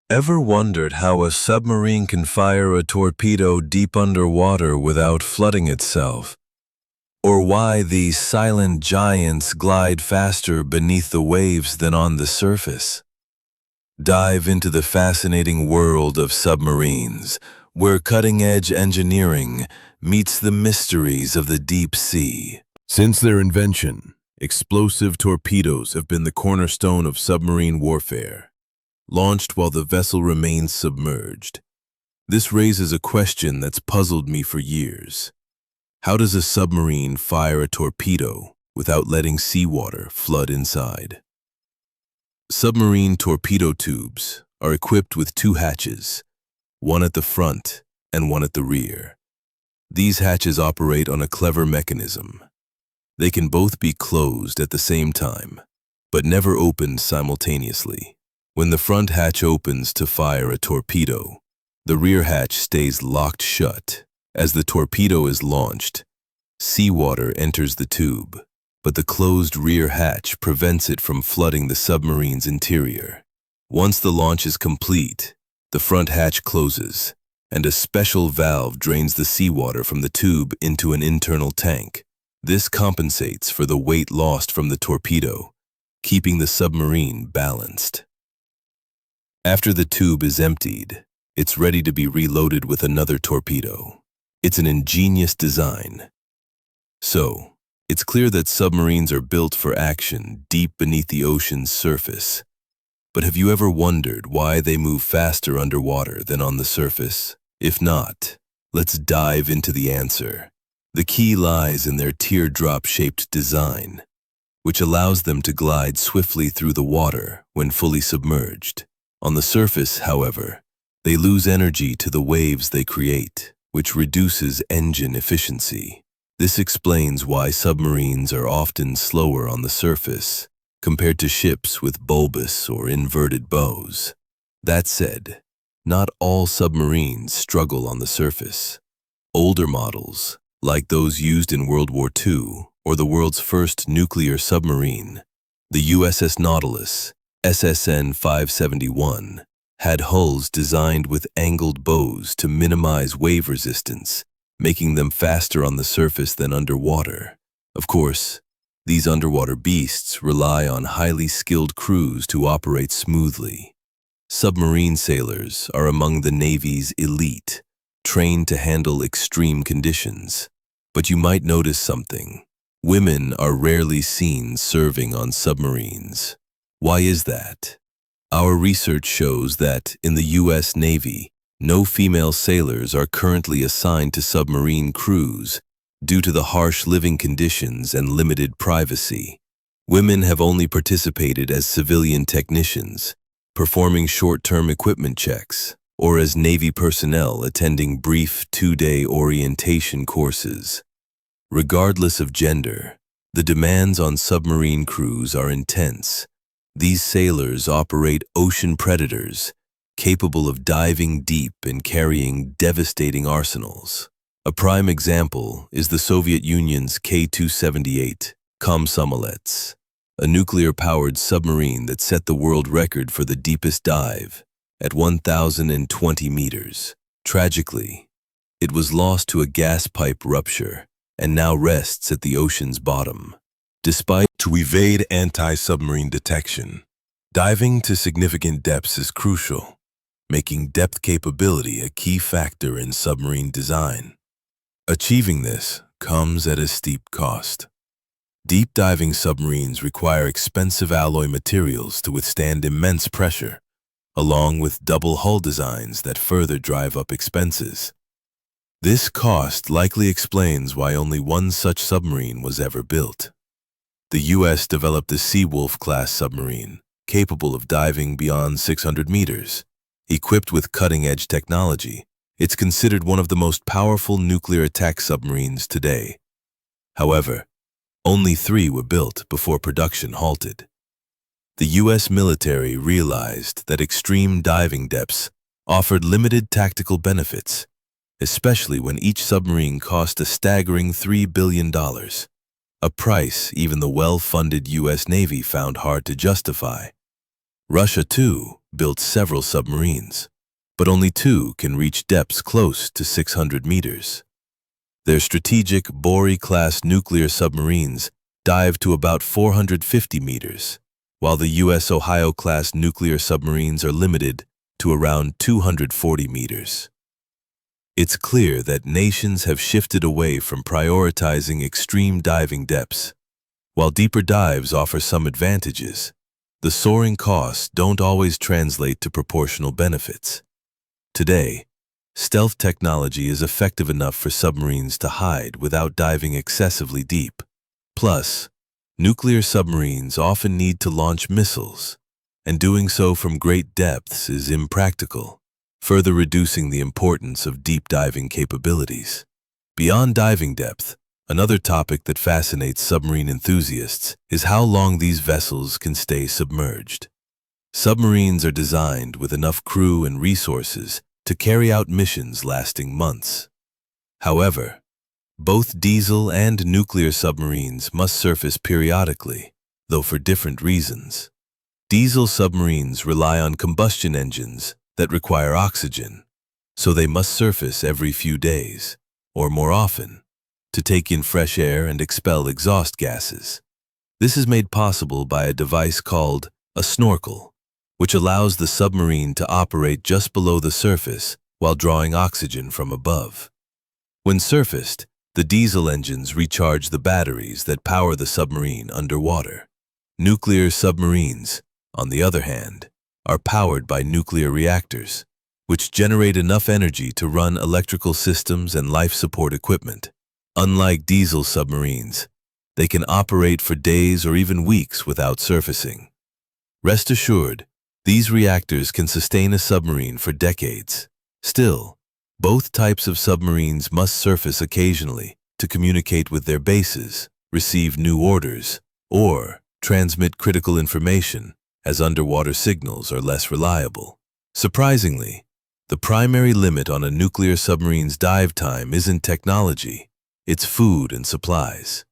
Ever wondered how a submarine can fire a torpedo deep underwater without flooding itself? Or why these silent giants glide faster beneath the waves than on the surface? Dive into the fascinating world of submarines, where cutting-edge engineering meets the mysteries of the deep sea. Since their invention, explosive torpedoes have been the cornerstone of submarine warfare, launched while the vessel remains submerged. This raises a question that's puzzled me for years. How does a submarine fire a torpedo without letting seawater flood inside? Submarine torpedo tubes are equipped with two hatches, one at the front and one at the rear. These hatches operate on a clever mechanism. They can both be closed at the same time, but never opened simultaneously. When the front hatch opens to fire a torpedo, the rear hatch stays locked shut. As the torpedo is launched, seawater enters the tube, but the closed rear hatch prevents it from flooding the submarine's interior. Once the launch is complete, the front hatch closes, and a special valve drains the seawater from the tube into an internal tank. This compensates for the weight lost from the torpedo, keeping the submarine balanced. After the tube is emptied, it's ready to be reloaded with another torpedo. It's an ingenious design. So, it's clear that submarines are built for action deep beneath the ocean's surface. But have you ever wondered why they move faster underwater than on the surface? If not, let's dive into the answer. The key lies in their teardrop-shaped design, which allows them to glide swiftly through the water when fully submerged. On the surface, however, they lose energy to the waves they create, which reduces engine efficiency. This explains why submarines are often slower on the surface compared to ships with bulbous or inverted bows. That said, not all submarines struggle on the surface. Older models, like those used in World War II or the world's first nuclear submarine, the USS Nautilus, SSN 571, had hulls designed with angled bows to minimize wave resistance, making them faster on the surface than underwater. Of course, these underwater beasts rely on highly skilled crews to operate smoothly. Submarine sailors are among the Navy's elite, trained to handle extreme conditions. But you might notice something. Women are rarely seen serving on submarines. Why is that? Our research shows that in the U.S. Navy, no female sailors are currently assigned to submarine crews due to the harsh living conditions and limited privacy. Women have only participated as civilian technicians, performing short-term equipment checks, or as Navy personnel attending brief two-day orientation courses. Regardless of gender, the demands on submarine crews are intense. These sailors operate ocean predators, capable of diving deep and carrying devastating arsenals. A prime example is the Soviet Union's K-278 Komsomolets, a nuclear-powered submarine that set the world record for the deepest dive at 1,020 meters. Tragically, it was lost to a gas pipe rupture and now rests at the ocean's bottom. To evade anti-submarine detection, diving to significant depths is crucial, making depth capability a key factor in submarine design. Achieving this comes at a steep cost. Deep diving submarines require expensive alloy materials to withstand immense pressure, along with double hull designs that further drive up expenses. This cost likely explains why only one such submarine was ever built. The U.S. developed the Seawolf-class submarine, capable of diving beyond 600 meters. Equipped with cutting-edge technology, it's considered one of the most powerful nuclear attack submarines today. However, only 3 were built before production halted. The U.S. military realized that extreme diving depths offered limited tactical benefits, especially when each submarine cost a staggering $3 billion. A price even the well-funded U.S. Navy found hard to justify. Russia, too, built several submarines, but only two can reach depths close to 600 meters. Their strategic Bory-class nuclear submarines dive to about 450 meters, while the U.S. Ohio-class nuclear submarines are limited to around 240 meters. It's clear that nations have shifted away from prioritizing extreme diving depths. While deeper dives offer some advantages, the soaring costs don't always translate to proportional benefits. Today, stealth technology is effective enough for submarines to hide without diving excessively deep. Plus, nuclear submarines often need to launch missiles, and doing so from great depths is impractical, further reducing the importance of deep diving capabilities. Beyond diving depth, another topic that fascinates submarine enthusiasts is how long these vessels can stay submerged. Submarines are designed with enough crew and resources to carry out missions lasting months. However, both diesel and nuclear submarines must surface periodically, though for different reasons. Diesel submarines rely on combustion engines that require oxygen, so they must surface every few days, or more often, to take in fresh air and expel exhaust gases. This is made possible by a device called a snorkel, which allows the submarine to operate just below the surface while drawing oxygen from above. When surfaced, the diesel engines recharge the batteries that power the submarine underwater. Nuclear submarines, on the other hand, are powered by nuclear reactors, which generate enough energy to run electrical systems and life support equipment. Unlike diesel submarines, they can operate for days or even weeks without surfacing. Rest assured, these reactors can sustain a submarine for decades. Still, both types of submarines must surface occasionally to communicate with their bases, receive new orders, or transmit critical information, as underwater signals are less reliable. Surprisingly, the primary limit on a nuclear submarine's dive time isn't technology, it's food and supplies.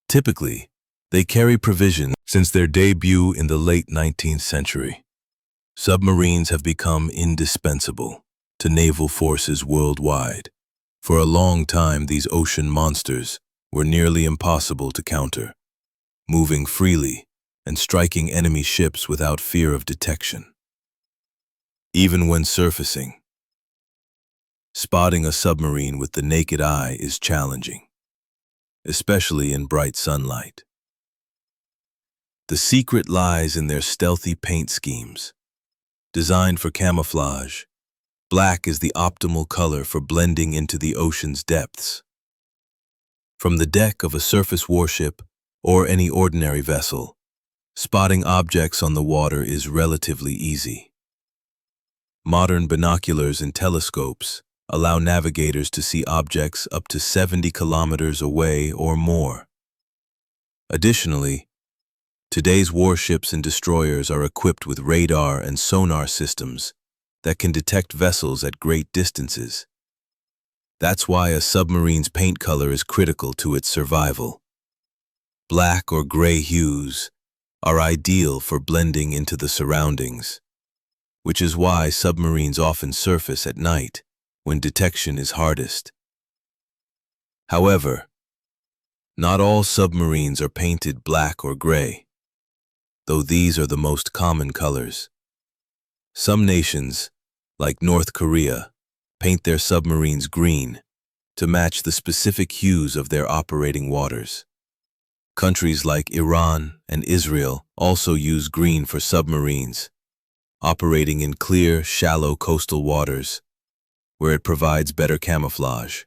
Typically, they carry provisions since their debut in the late 19th century. Submarines have become indispensable to naval forces worldwide. For a long time, these ocean monsters were nearly impossible to counter, moving freely and striking enemy ships without fear of detection. Even when surfacing, spotting a submarine with the naked eye is challenging, especially in bright sunlight. The secret lies in their stealthy paint schemes. Designed for camouflage, black is the optimal color for blending into the ocean's depths. From the deck of a surface warship or any ordinary vessel, spotting objects on the water is relatively easy. Modern binoculars and telescopes allow navigators to see objects up to 70 kilometers away or more. Additionally, today's warships and destroyers are equipped with radar and sonar systems that can detect vessels at great distances. That's why a submarine's paint color is critical to its survival. Black or gray hues are ideal for blending into the surroundings, which is why submarines often surface at night when detection is hardest. However, not all submarines are painted black or gray, though these are the most common colors. Some nations, like North Korea, paint their submarines green to match the specific hues of their operating waters. Countries like Iran and Israel also use green for submarines, operating in clear, shallow coastal waters, where it provides better camouflage.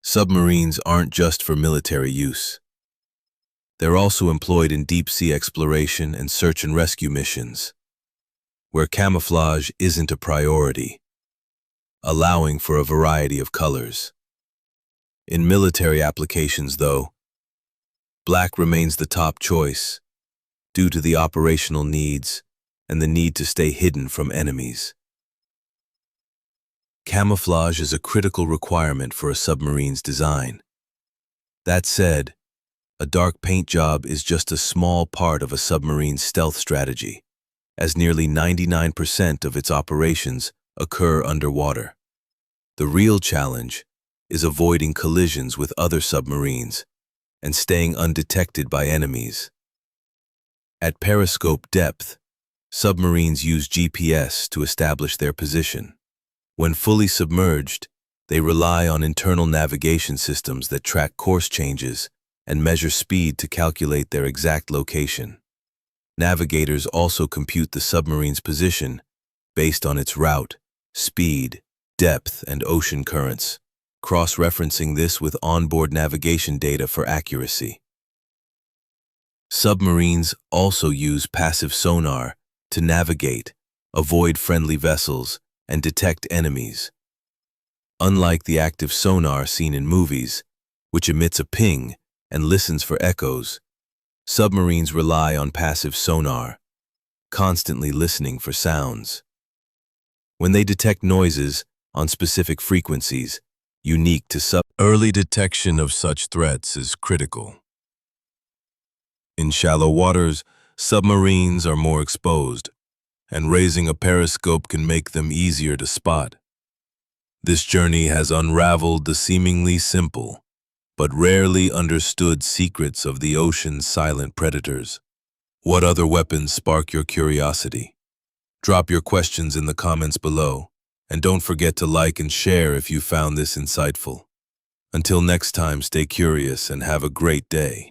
Submarines aren't just for military use. They're also employed in deep-sea exploration and search and rescue missions, where camouflage isn't a priority, allowing for a variety of colors. In military applications, though, black remains the top choice due to the operational needs and the need to stay hidden from enemies. Camouflage is a critical requirement for a submarine's design. That said, a dark paint job is just a small part of a submarine's stealth strategy, as nearly 99% of its operations occur underwater. The real challenge is avoiding collisions with other submarines and staying undetected by enemies. At periscope depth, submarines use GPS to establish their position. When fully submerged, they rely on internal navigation systems that track course changes and measure speed to calculate their exact location. Navigators also compute the submarine's position based on its route, speed, depth, and ocean currents, cross-referencing this with onboard navigation data for accuracy. Submarines also use passive sonar to navigate, avoid friendly vessels, and detect enemies. Unlike the active sonar seen in movies, which emits a ping and listens for echoes, submarines rely on passive sonar, constantly listening for sounds. When they detect noises on specific frequencies, unique to early detection of such threats is critical. In shallow waters, submarines are more exposed, and raising a periscope can make them easier to spot. This journey has unraveled the seemingly simple, but rarely understood secrets of the ocean's silent predators. What other weapons spark your curiosity? Drop your questions in the comments below, and don't forget to like and share if you found this insightful. Until next time, stay curious and have a great day.